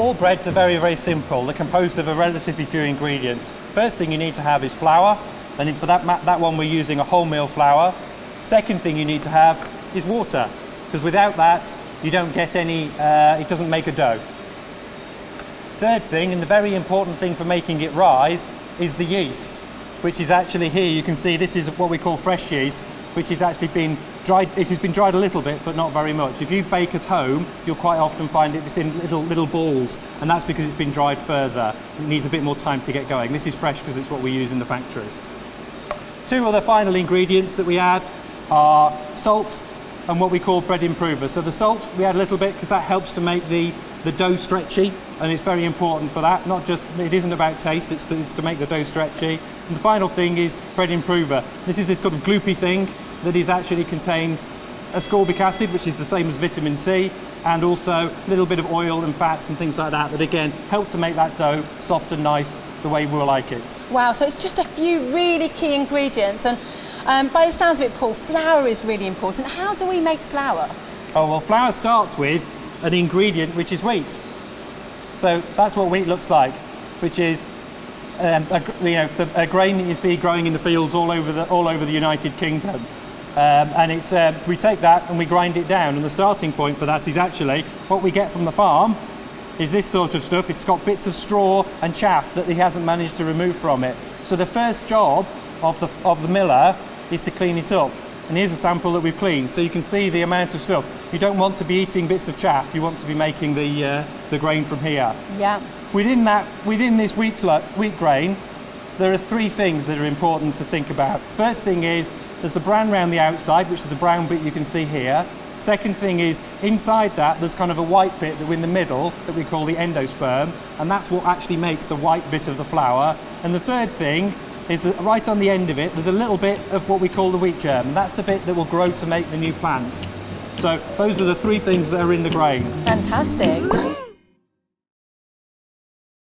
All breads are very, very simple. They're composed of a relatively few ingredients. First thing you need to have is flour, and for that one we're using a wholemeal flour. Second thing you need to have is water, because without that you don't get any, it doesn't make a dough. Third thing, and the very important thing for making it rise, is the yeast, which is actually here. You can see this is what we call fresh yeast, which has actually been dried. It has been dried a little bit, but not very much. If you bake at home, you'll quite often find it's in little balls, and that's because it's been dried further. It needs a bit more time to get going. This is fresh because it's what we use in the factories. Two other final ingredients that we add are salt and what we call bread improver. So the salt we add a little bit because that helps to make the dough stretchy, and it's very important for that. Not just, it isn't about taste, it's to make the dough stretchy. And the final thing is bread improver. This is this kind of gloopy thing that actually contains ascorbic acid, which is the same as vitamin C, and also a little bit of oil and fats and things like that again help to make that dough soft and nice the way we'll like it. Wow, so it's just a few really key ingredients, and by the sounds of it, Paul, flour is really important. How do we make flour? Oh, well, flour starts with an ingredient which is wheat. So that's what wheat looks like, which is a grain that you see growing in the fields all over the United Kingdom. And we take that and we grind it down, and the starting point for that is actually what we get from the farm is this sort of stuff. It's got bits of straw and chaff that he hasn't managed to remove from it. So the first job of the miller is to clean it up. And here's a sample that we've cleaned, so you can see the amount of stuff. You don't want to be eating bits of chaff, you want to be making the grain from here. Yeah. Within this wheat grain, there are three things that are important to think about. First thing is, there's the bran around the outside, which is the brown bit you can see here. Second thing is, inside that, there's kind of a white bit that in the middle that we call the endosperm, and that's what actually makes the white bit of the flour. And the third thing is that right on the end of it, there's a little bit of what we call the wheat germ, and that's the bit that will grow to make the new plant. So those are the three things that are in the grain. Fantastic.